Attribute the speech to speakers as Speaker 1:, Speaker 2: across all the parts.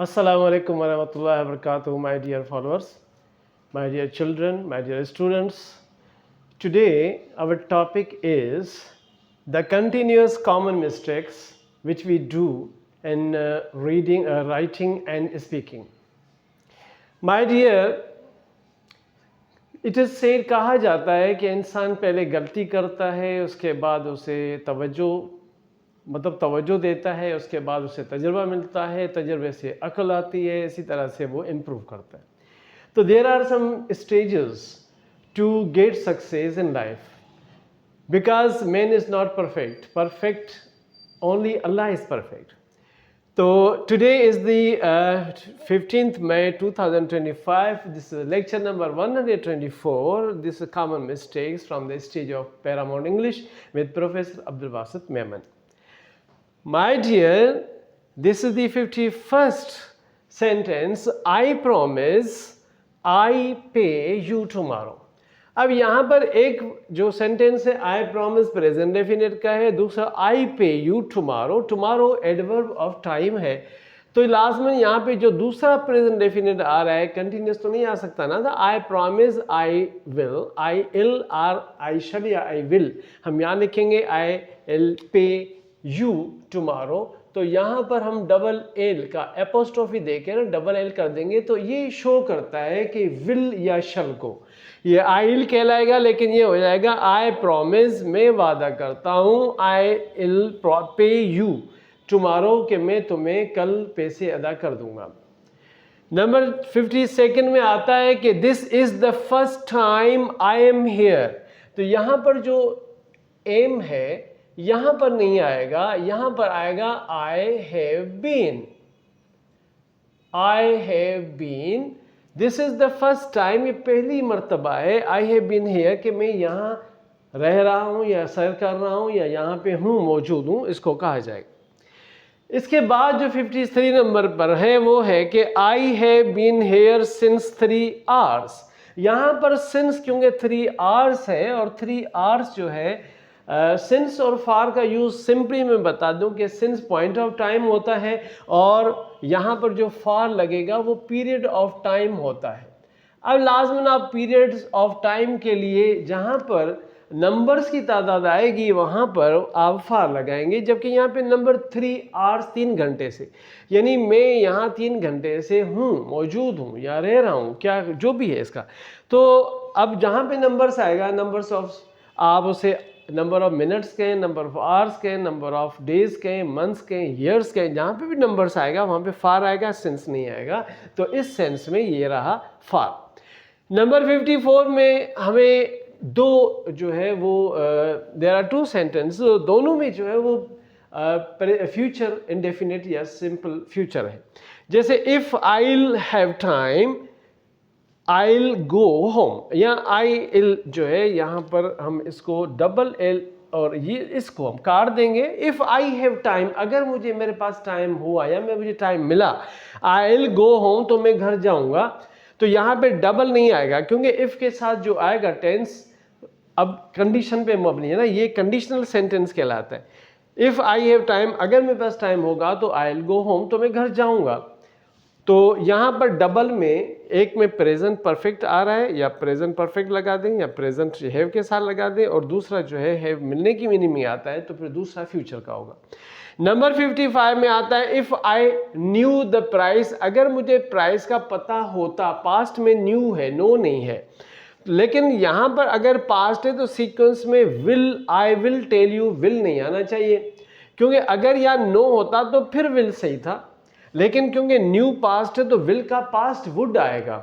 Speaker 1: Assalamu alaikum warahmatullahi wabarakatuh, my dear followers, my dear children, my dear students. Today our topic is the continuous common mistakes which we do in reading, writing and speaking. My dear, it is said कहा जाता है कि इंसान पहले गलती करता है, उसके बाद उसे तवज्जो देता है, उसके बाद उसे तजुर्बा मिलता है, तजुर्बे से अक्ल आती है, इसी तरह से वो इम्प्रूव करता है. तो there are some stages to get success in life, because man is not perfect only Allah is perfect. So today is the 15th May 2025. This is lecture number 124. This is common mistakes from the stage of Paramount English with Professor Abdul Basit Memon. My dear, this is the 51st sentence. I promise I pay you tomorrow. अब यहाँ पर एक जो sentence है I promise present definite का है, दूसरा आई पे you tomorrow. Tomorrow adverb of time है, तो लास्ट में यहाँ पे जो दूसरा प्रेजेंट डेफिनेट आ रहा है कंटिन्यूस तो नहीं आ सकता ना. था I promise I will, I'll are I shall या आई विल, हम यहाँ लिखेंगे आई इल पे यू टुमारो. तो यहाँ पर हम डबल एल का एपोस्ट्रोफी देके ना डबल एल कर देंगे, तो ये शो करता है कि विल या शल को ये आइल कहलाएगा, लेकिन ये हो जाएगा आई प्रॉमिस, मैं वादा करता हूँ, आई इल पे यू टुमारो, कि मैं तुम्हें कल पैसे अदा कर दूंगा. नंबर 52 में आता है कि this is the first time I am here. तो यहाँ पर जो एम है यहाँ पर नहीं आएगा, यहाँ पर आएगा I have been. I have been, this is the first time, ये पहली मर्तबा है. आई हैव बीन हियर, कि मैं यहाँ रह रहा हूँ या सैर कर रहा हूँ या यहाँ पे हूँ, मौजूद हूँ, इसको कहा जाएगा. इसके बाद जो 53 नंबर पर है वो है कि I have been here since 3 hours. यहाँ पर सिंस क्योंकि 3 आवर्स है, और 3 आवर्स जो है सिंस और फार का यूज़ सिंपली मैं बता दूं कि सिंस पॉइंट ऑफ टाइम होता है, और यहाँ पर जो फार लगेगा वो पीरियड ऑफ टाइम होता है. अब लाजमन आप पीरियड्स ऑफ टाइम के लिए जहाँ पर नंबर्स की तादाद आएगी वहाँ पर आप फार लगाएंगे, जबकि यहाँ पे नंबर 3 आवर्स 3 घंटे से, यानी मैं यहाँ 3 घंटे से हूँ, मौजूद हूँ या रह रहा हूँ, क्या जो भी है इसका. तो अब जहाँ पे नंबर्स आएगा, नंबर्स ऑफ, आप उसे नंबर ऑफ मिनट्स कहें, नंबर ऑफ आवर्स कहें, नंबर ऑफ डेज कहें, मंथ्स कहें, ईयर्स कहें, जहाँ पे भी नंबर्स आएगा वहाँ पे फार आएगा, सेंस नहीं आएगा. तो इस सेंस में ये रहा फार. नंबर 54 में हमें दो जो है वो देयर आर 2 सेंटेंस, दोनों में जो है वो फ्यूचर इंडेफिनिट या सिंपल फ्यूचर है. जैसे if I'll have time I'll go home, या आई इल जो है यहाँ पर हम इसको डबल एल और ये इसको हम काट देंगे. इफ़ आई हैव टाइम, अगर मुझे मेरे पास टाइम हुआ या मुझे टाइम मिला, I'll go home, तो मैं घर जाऊँगा. तो यहाँ पे डबल नहीं आएगा, क्योंकि इफ़ के साथ जो आएगा टेंस अब कंडीशन पे मबनी है ना, ये कंडीशनल सेंटेंस कहलाता है. इफ़ आई हैव टाइम, अगर मेरे पास टाइम होगा तो I'll go home, तो मैं घर जाऊँगा. तो यहाँ पर डबल में एक में प्रेजेंट परफेक्ट आ रहा है, या प्रेजेंट परफेक्ट लगा दें या प्रेजेंट हैव के साथ लगा दें, और दूसरा जो है हैव मिलने की मीनिंग में आता है, तो फिर दूसरा फ्यूचर का होगा. नंबर 55 में आता है if I knew the price, अगर मुझे प्राइस का पता होता. पास्ट में न्यू है, नो नहीं है, लेकिन यहाँ पर अगर पास्ट है तो सीक्वेंस में will, I will tell you, will नहीं आना चाहिए, क्योंकि अगर यहाँ नो होता तो फिर विल सही था, लेकिन क्योंकि न्यू पास्ट है तो विल का पास्ट वुड आएगा.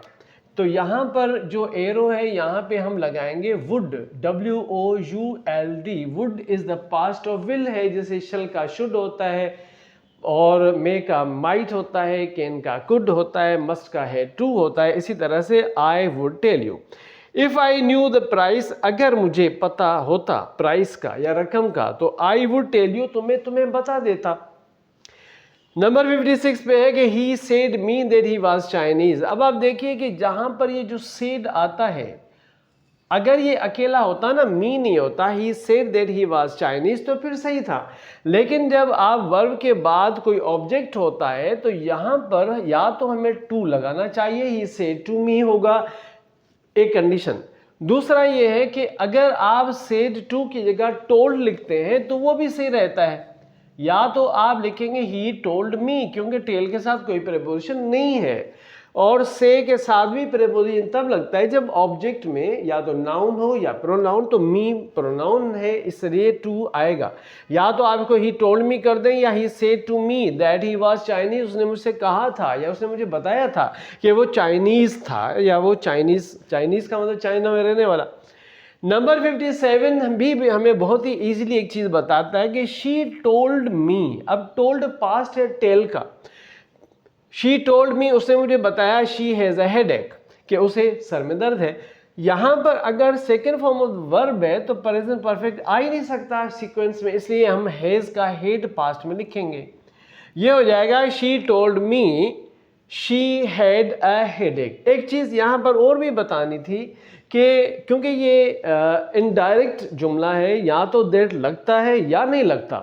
Speaker 1: तो यहाँ पर जो एरो है यहाँ पे हम लगाएंगे would, WOULD. Would is the past of will है, जैसे शल का शुड होता है, और मे का माइट होता है, कैन का कुड होता है, मस्ट का है टू होता है. इसी तरह से I would tell you. If I knew the price, अगर मुझे पता होता प्राइस का या रकम का, तो आई वुड टेल यू, तो मैं तुम्हें बता देता. नंबर 56 पे है कि he said me that he was Chinese. अब आप देखिए कि जहाँ पर ये जो सेड आता है अगर ये अकेला होता ना, मी नहीं होता, he said that he was Chinese, तो फिर सही था। लेकिन जब आप वर्ब के बाद कोई ऑब्जेक्ट होता है तो यहाँ पर या तो हमें टू लगाना चाहिए, ही सेड टू मी होगा, एक कंडीशन। दूसरा ये है कि अगर आप सेड टू की जगह टोल्ड लिखते हैं तो वो भी सही रहता है। या तो आप लिखेंगे ही टोल्ड मी, क्योंकि टेल के साथ कोई प्रीपोजिशन नहीं है, और से के साथ भी प्रीपोजिशन तब लगता है जब ऑब्जेक्ट में या तो नाउन हो या प्रोनाउन, तो मी प्रोनाउन है इसलिए टू आएगा। या तो आपको ही टोल्ड मी कर दें या he said to me that he was Chinese, उसने मुझसे कहा था या उसने मुझे बताया था कि वो चाइनीज था, या वो चाइनीज का मतलब चाइना में रहने वाला। नंबर 57 भी हमें बहुत ही इजीली एक चीज बताता है कि शी टोल्ड मी। अब टोल्ड पास्ट है टेल का, शी टोल्ड मी, उसने मुझे बताया शी हैज अ हेडेक, कि उसे सर में दर्द है। यहां पर अगर सेकेंड फॉर्म ऑफ वर्ब है तो प्रेजेंट परफेक्ट आ ही नहीं सकता सीक्वेंस में, इसलिए हम हैज का हेड पास्ट में लिखेंगे। ये हो जाएगा she told me she had a headache. एक चीज यहां पर और भी बतानी थी कि क्योंकि ये इनडायरेक्ट जुमला है, या तो दैट लगता है या नहीं लगता।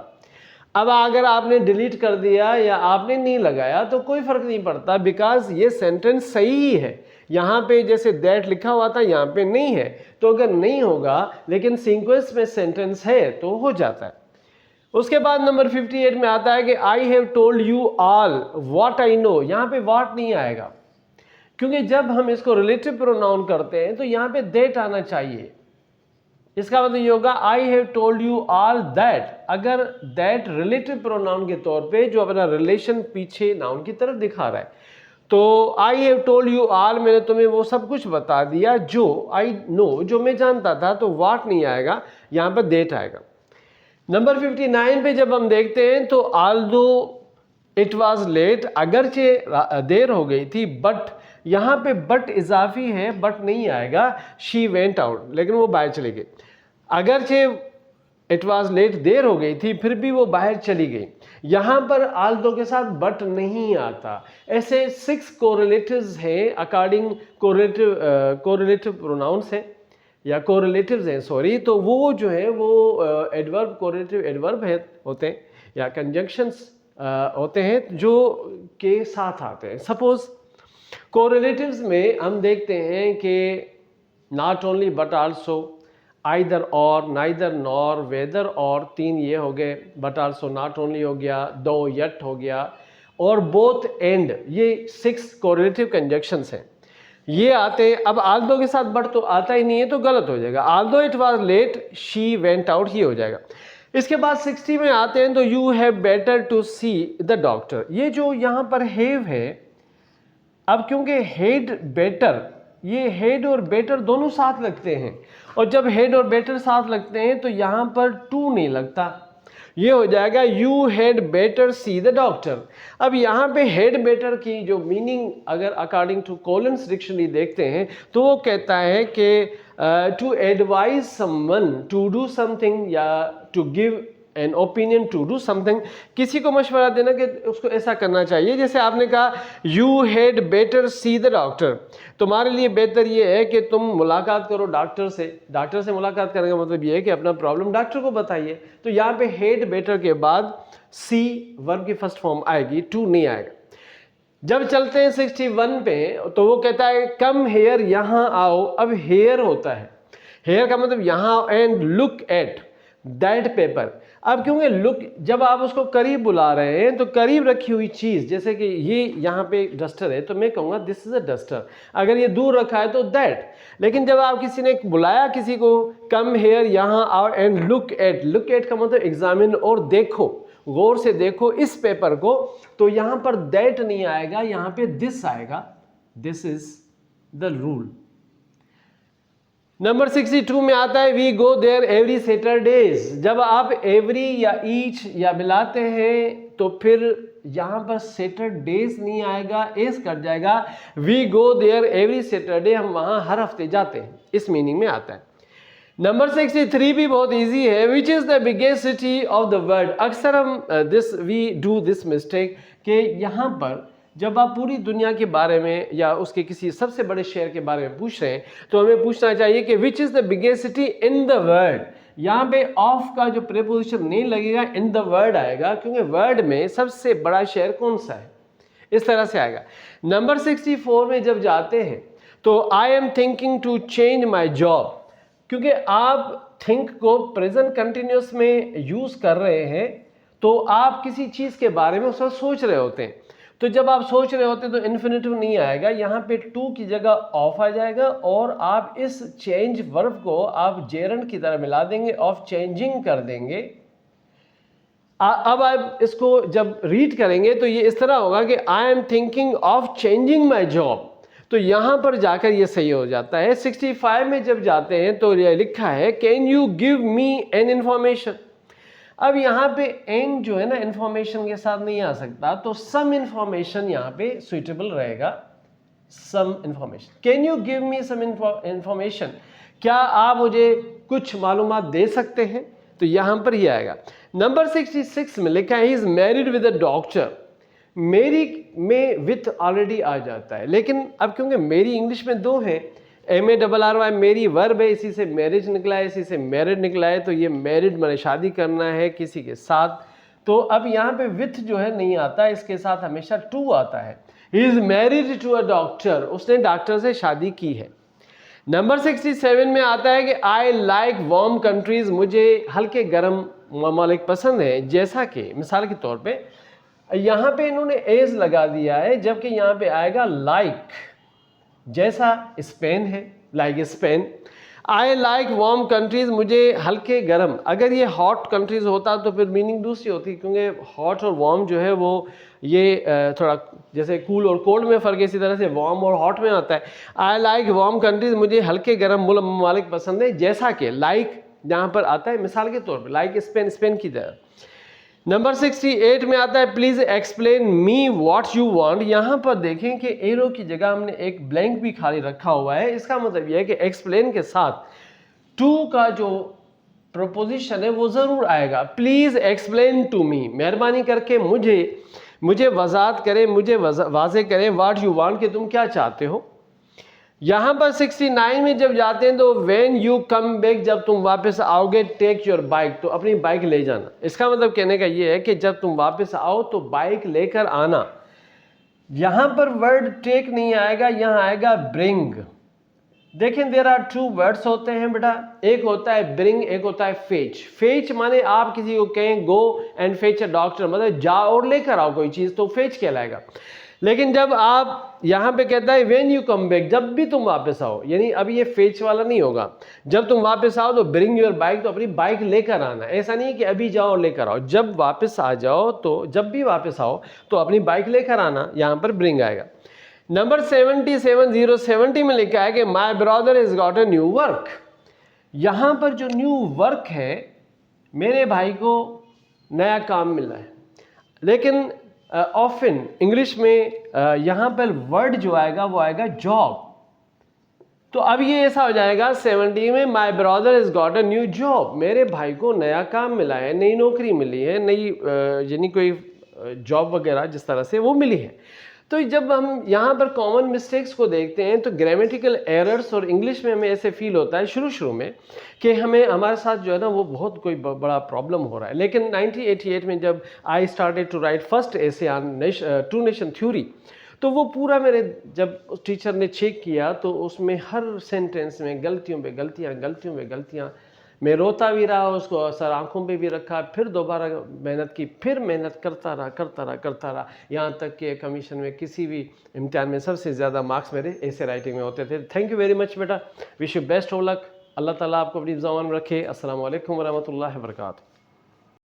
Speaker 1: अब अगर आपने डिलीट कर दिया या आपने नहीं लगाया तो कोई फर्क नहीं पड़ता, बिकॉज ये सेंटेंस सही ही है। यहाँ पे जैसे दैट लिखा हुआ था, यहाँ पे नहीं है, तो अगर नहीं होगा लेकिन सीक्वेंस में सेंटेंस है तो हो जाता है। उसके बाद नंबर 58 में आता है कि I have told you all what I know. यहाँ पे व्हाट नहीं आएगा, क्योंकि जब हम इसको रिलेटिव प्रोनाउन करते हैं तो यहाँ पे दैट आना चाहिए। इसका मतलब ये होगा I have told you all that. अगर दैट रिलेटिव प्रोनाउन के तौर पे जो अपना रिलेशन पीछे नाउन की तरफ दिखा रहा है, तो I have told you all, मैंने तुम्हें वो सब कुछ बता दिया जो आई नो, जो मैं जानता था, तो व्हाट नहीं आएगा, यहाँ पर दैट आएगा। नंबर 59 पे जब हम देखते हैं तो ऑल्दो इट वॉज लेट, अगरचे देर हो गई थी, बट यहाँ पे बट इजाफी है, बट नहीं आएगा। शी वेंट आउट, लेकिन वो बाहर चली गई। अगरचे इट वॉज लेट देर हो गई थी, फिर भी वो बाहर चली गई। यहाँ पर ऑल्दो के साथ बट नहीं आता। ऐसे 6 कोरिलेटिव्स हैं अकॉर्डिंग कोरिलेटिव प्रोनाउंस हैं या कोरिलेटिव्स हैं, सॉरी। तो वो जो है वो एडवर्ब, कोरिलेटिव एडवर्ब है होते हैं या कंजंक्शंस होते हैं जो के साथ आते हैं। सपोज कोरिलेटिव्स में हम देखते हैं कि not only but also, either और, नाइदर नॉर, वेदर और, 3 ये हो गए, बट आल्सो नॉट ओनली हो गया, दो यट हो गया, और बोथ एंड, ये 6 कोरिलेटिव कंजंक्शंस हैं, ये आते हैं। अब आल्दो के साथ बट तो आता ही नहीं है तो गलत हो जाएगा। Although it was late she went out, ही हो जाएगा। इसके बाद 60 में आते हैं तो you have better to see the doctor. ये जो यहाँ पर हैव है, अब क्योंकि हेड बेटर, ये हेड और बेटर दोनों साथ लगते हैं, और जब हेड और बेटर साथ लगते हैं तो यहाँ पर टू नहीं लगता, ये हो जाएगा you had better C the doctor. अब यहाँ पे हेड बेटर की जो मीनिंग अगर अकॉर्डिंग टू कॉलिन्स डिक्शनरी देखते हैं तो वो कहता है कि to advise someone to do something या to give an opinion to do something, किसी को मशवरा देना कि उसको ऐसा करना चाहिए। जैसे आपने कहा you had better C the doctor, तुम्हारे लिए बेहतर ये है कि तुम मुलाकात करो डॉक्टर से। डॉक्टर से मुलाकात करने का मतलब ये है कि अपना प्रॉब्लम डॉक्टर को बताइए। तो यहाँ पे हैड बेटर के बाद सी वर्ब की फर्स्ट फॉर्म आएगी, टू नहीं आएगा। जब चलते हैं 61 पे तो वो कहता है कम हेयर, यहाँ आओ। अब हेयर होता है, हेयर का मतलब यहाँ, and look at that paper. अब क्योंकि लुक, जब आप उसको करीब बुला रहे हैं तो करीब रखी हुई चीज़, जैसे कि ये यहाँ पे डस्टर है तो मैं कहूँगा दिस इज़ अ डस्टर। अगर ये दूर रखा है तो दैट। लेकिन जब आप किसी ने बुलाया किसी को कम हेयर, यहाँ आओ, and look at, look at का मतलब एग्जामिन और देखो, गौर से देखो इस पेपर को, तो यहाँ पर दैट नहीं आएगा, यहाँ पे दिस आएगा। This is the rule. Number 62 में आता है we go there every Saturdays. जब आप एवरी या ईच या मिलाते हैं तो फिर यहाँ पर सैटरडेज नहीं आएगा, एस कट जाएगा। We go there every Saturday, हम वहाँ हर हफ्ते जाते हैं, इस मीनिंग में आता है। नंबर 63 भी बहुत इजी है, which is the biggest city of the world. अक्सर हम वी डू दिस मिस्टेक कि यहाँ पर जब आप पूरी दुनिया के बारे में या उसके किसी सबसे बड़े शहर के बारे में पूछ रहे हैं तो हमें पूछना चाहिए कि which is the biggest city in the world. यहाँ पे ऑफ का जो प्रीपोजिशन नहीं लगेगा, इन द वर्ल्ड आएगा, क्योंकि वर्ल्ड में सबसे बड़ा शहर कौन सा है, इस तरह से आएगा। नंबर 64 में जब जाते हैं तो I am thinking to change my job, क्योंकि आप थिंक को प्रेजेंट कंटिन्यूस में यूज़ कर रहे हैं तो आप किसी चीज़ के बारे में उस वक्त सोच रहे होते हैं। तो जब आप सोच रहे होते तो इन्फिनेटिव नहीं आएगा, यहाँ पे टू की जगह ऑफ आ जाएगा और आप इस चेंज वर्ब को आप जेरंड की तरह मिला देंगे, ऑफ चेंजिंग कर देंगे। अब आप इसको जब रीड करेंगे तो ये इस तरह होगा कि आई am thinking of changing my job, तो यहाँ पर जाकर ये सही हो जाता है। 65 में जब जाते हैं तो ये लिखा है can you give me an information. अब यहाँ पे एन जो है ना इंफॉर्मेशन के साथ नहीं आ सकता, तो सम इंफॉर्मेशन यहाँ पे सुइटेबल रहेगा, some information. Can you give me some information, क्या आप मुझे कुछ मालूमात दे सकते हैं, तो यहाँ पर ही आएगा। नंबर 66 में लिखा है he is married with a doctor. मेरी में विथ ऑलरेडी आ जाता है, लेकिन अब क्योंकि मेरी इंग्लिश में दो हैं, MARRY मेरी वर्ब है, इसी से मैरिज निकला है, इसी से मैरिड निकला है, तो ये मैरिड मैंने शादी करना है किसी के साथ, तो अब यहाँ पे विथ जो है नहीं आता, इसके साथ हमेशा टू आता है। He is married to a doctor, उसने डॉक्टर से शादी की है। नंबर 67 में आता है कि आई लाइक वार्म कंट्रीज, मुझे हल्के गर्म ममालिक पसंद है, जैसा कि मिसाल के तौर पे यहाँ पे इन्होंने एज लगा दिया है, जबकि यहाँ पे आएगा लाइक, जैसा स्पेन है, like Spain. I like warm countries, मुझे हल्के गर्म। अगर ये हॉट कंट्रीज होता तो फिर मीनिंग दूसरी होती, क्योंकि हॉट और वार्म जो है वो ये थोड़ा जैसे कूल और कोल्ड में फ़र्क है, इसी तरह से वार्म और हॉट में आता है। आई लाइक वार्म कंट्रीज, मुझे हल्के गर्म ममालिक पसंद है, जैसा कि लाइक यहाँ पर आता है मिसाल के तौर पर, लाइक स्पेन, स्पेन की तरह। नंबर 68 में आता है please explain me what you want. यहाँ पर देखें कि एरो की जगह हमने एक ब्लैंक भी खाली रखा हुआ है, इसका मतलब यह है कि एक्सप्लेन के साथ टू का जो प्रोपोजिशन है वो ज़रूर आएगा। प्लीज़ एक्सप्लेन टू मी, मेहरबानी करके मुझे वजाहत करें, मुझे वाज़े करें व्हाट यू वांट, कि तुम क्या चाहते हो। यहाँ पर 69 में जब जाते हैं तो व्हेन यू कम बैक, जब तुम वापस आओगे, टेक योर बाइक, तो अपनी बाइक ले जाना। इसका मतलब कहने का ये है कि जब तुम वापस आओ तो बाइक लेकर आना। यहाँ पर वर्ड टेक नहीं आएगा, यहाँ आएगा ब्रिंग। देखें देयर आर टू वर्ड्स होते हैं बेटा, एक होता है ब्रिंग, एक होता है फेच। फेच माने आप किसी को कहें go and fetch a doctor, मतलब जाओ और लेकर आओ कोई चीज़, तो फेच कहलाएगा। लेकिन जब आप यहाँ पे कहता है व्हेन यू कम बैक, जब भी तुम वापस आओ, यानी अब ये फेच वाला नहीं होगा। जब तुम वापस आओ तो ब्रिंग योर बाइक, तो अपनी बाइक लेकर आना। ऐसा नहीं है कि अभी जाओ और लेकर आओ, जब वापस आ जाओ, तो जब भी वापस आओ तो अपनी बाइक लेकर आना, यहाँ पर ब्रिंग आएगा। नंबर 70 में लिखा है कि my brother is got a new work. यहाँ पर जो न्यू वर्क है, मेरे भाई को नया काम मिला है, लेकिन ऑफन इंग्लिश में यहाँ पर वर्ड जो आएगा वो आएगा जॉब। तो अब ये ऐसा हो जाएगा 70 में my brother is got a new job, मेरे भाई को नया काम मिला है, नई नौकरी मिली है, नई यानी कोई जॉब वगैरह जिस तरह से वो मिली है। तो जब हम यहाँ पर कॉमन मिस्टेक्स को देखते हैं तो ग्रामेटिकल एरर्स, और इंग्लिश में हमें ऐसे फील होता है शुरू में कि हमारे साथ जो है ना वो बहुत कोई बड़ा प्रॉब्लम हो रहा है। लेकिन 1988 में जब I started to write first essay on two nation theory, तो वो पूरा मेरे जब टीचर ने चेक किया तो उसमें हर सेंटेंस में गलतियों पे गलतियाँ, मैं रोता भी रहा, उसको सर आंखों पे भी रखा, फिर दोबारा मेहनत की, फिर मेहनत करता रहा, यहाँ तक कि कमीशन में किसी भी इम्तिहान में सबसे ज़्यादा मार्क्स मेरे ऐसे राइटिंग में होते थे। थैंक यू वेरी मच बेटा, wish you best of luck. Allah Taala आपको अपनी ज़बान में रखे। अस्सलाम वालेकुम वरहमतुल्लाहि वबरकातुहू।